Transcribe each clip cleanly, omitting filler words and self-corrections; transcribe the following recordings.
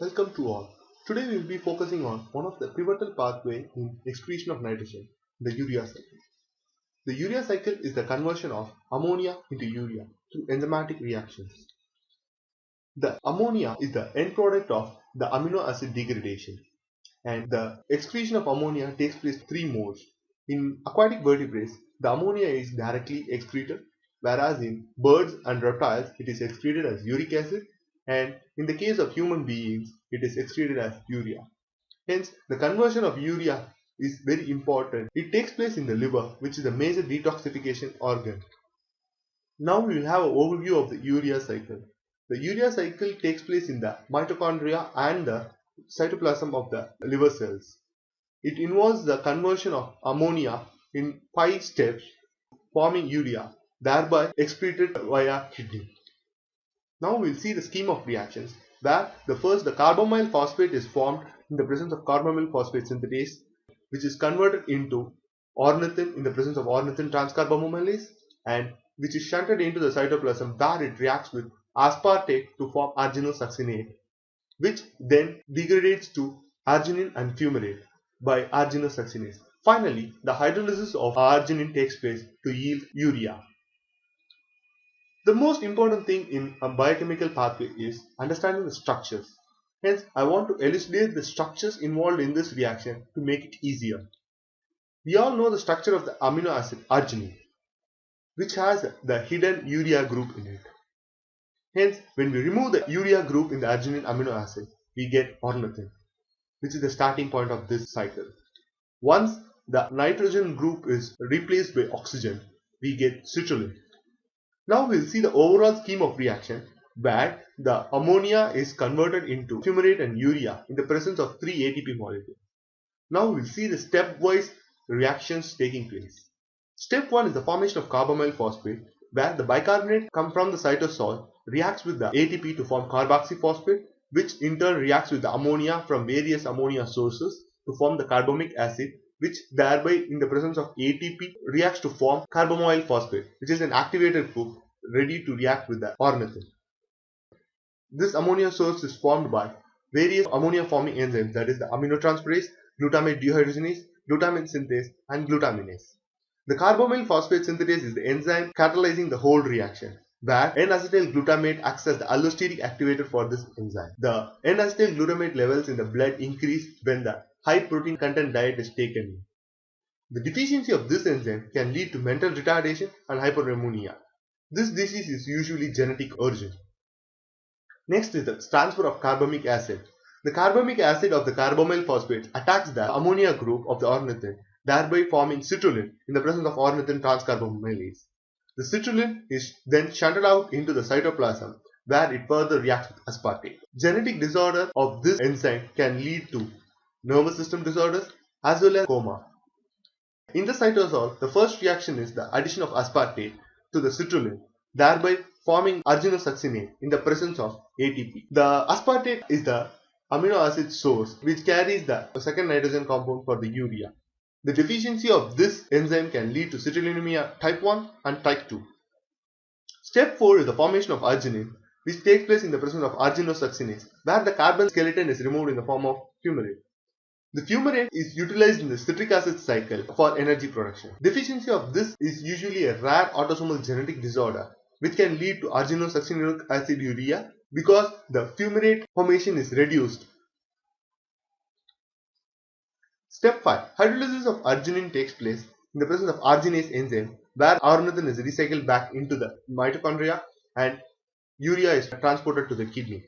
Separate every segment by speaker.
Speaker 1: Welcome to all. Today we will be focusing on one of the pivotal pathways in excretion of nitrogen, the urea cycle. The urea cycle is the conversion of ammonia into urea through enzymatic reactions. The ammonia is the end product of the amino acid degradation, and the excretion of ammonia takes place in three modes. In aquatic vertebrates, the ammonia is directly excreted, whereas in birds and reptiles it is excreted as uric acid, and in the case of human beings it is excreted as urea. Hence, the conversion of urea is very important. It takes place in the liver, which is a major detoxification organ. Now we will have an overview of the urea cycle. The urea cycle takes place in the mitochondria and the cytoplasm of the liver cells. It involves the conversion of ammonia in 5 steps, forming urea, thereby excreted via kidney. Now we will see the scheme of reactions, where the carbamyl phosphate is formed in the presence of carbamyl phosphate synthetase, which is converted into ornithine in the presence of ornithine transcarbamylase, and which is shunted into the cytoplasm, where it reacts with aspartate to form arginosuccinate, which then degrades to arginine and fumarate by arginosuccinase. Finally, the hydrolysis of arginine takes place to yield urea. The most important thing in a biochemical pathway is understanding the structures. Hence, I want to elucidate the structures involved in this reaction to make it easier. We all know the structure of the amino acid arginine, which has the hidden urea group in it. Hence, when we remove the urea group in the arginine amino acid, we get ornithine, which is the starting point of this cycle. Once the nitrogen group is replaced by oxygen, we get citrulline. Now we will see the overall scheme of reaction, where the ammonia is converted into fumarate and urea in the presence of 3 ATP molecules. Now we will see the stepwise reactions taking place. Step 1 is the formation of carbamyl phosphate, where the bicarbonate come from the cytosol, reacts with the ATP to form carboxyphosphate, which in turn reacts with the ammonia from various ammonia sources to form the carbomic acid, which thereby in the presence of ATP reacts to form carbamyl phosphate, which is an activated group ready to react with the ornithine. This ammonia source is formed by various ammonia forming enzymes, that is the aminotransferase, glutamate dehydrogenase, glutamine synthase and glutaminase. The carbamyl phosphate synthetase is the enzyme catalyzing the whole reaction, where N-acetyl glutamate acts as the allosteric activator for this enzyme. The N-acetyl glutamate levels in the blood increase when the high protein content diet is taken. The deficiency of this enzyme can lead to mental retardation and hyperammonemia. This disease is usually genetic origin. Next is the transfer of carbamic acid. The carbamic acid of the carbamyl phosphate attacks the ammonia group of the ornithine, thereby forming citrulline in the presence of ornithine transcarbamylase. The citrulline is then shunted out into the cytoplasm, where it further reacts with aspartate. Genetic disorder of this enzyme can lead to nervous system disorders as well as coma. In the cytosol, the first reaction is the addition of aspartate to the citrulline, thereby forming arginosuccinate in the presence of ATP. The aspartate is the amino acid source which carries the second nitrogen compound for the urea. The deficiency of this enzyme can lead to citrullinemia type 1 and type 2. Step 4 is the formation of arginine, which takes place in the presence of arginosuccinase, where the carbon skeleton is removed in the form of fumarate. The fumarate is utilized in the citric acid cycle for energy production. Deficiency of this is usually a rare autosomal genetic disorder which can lead to arginosuccinuric acid urea because the fumarate formation is reduced. Step 5. Hydrolysis of arginine takes place in the presence of arginase enzyme, where ornithine is recycled back into the mitochondria and urea is transported to the kidney.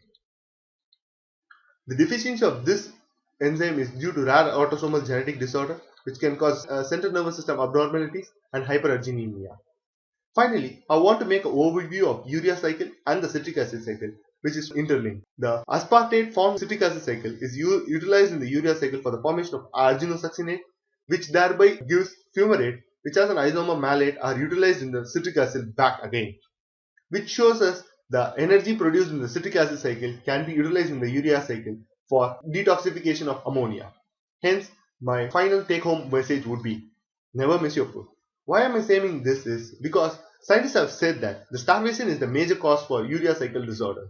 Speaker 1: The deficiency of this enzyme is due to rare autosomal genetic disorder which can cause central nervous system abnormalities and hyperarginemia. Finally, I want to make an overview of urea cycle and the citric acid cycle, which is interlinked. The aspartate formed citric acid cycle is utilized in the urea cycle for the formation of arginosuccinate, which thereby gives fumarate, which has an isomer malate, are utilized in the citric acid back again, which shows us the energy produced in the citric acid cycle can be utilized in the urea cycle for detoxification of ammonia. Hence, my final take-home message would be, never miss your food. Why am I saying this is because scientists have said that the starvation is the major cause for urea cycle disorders.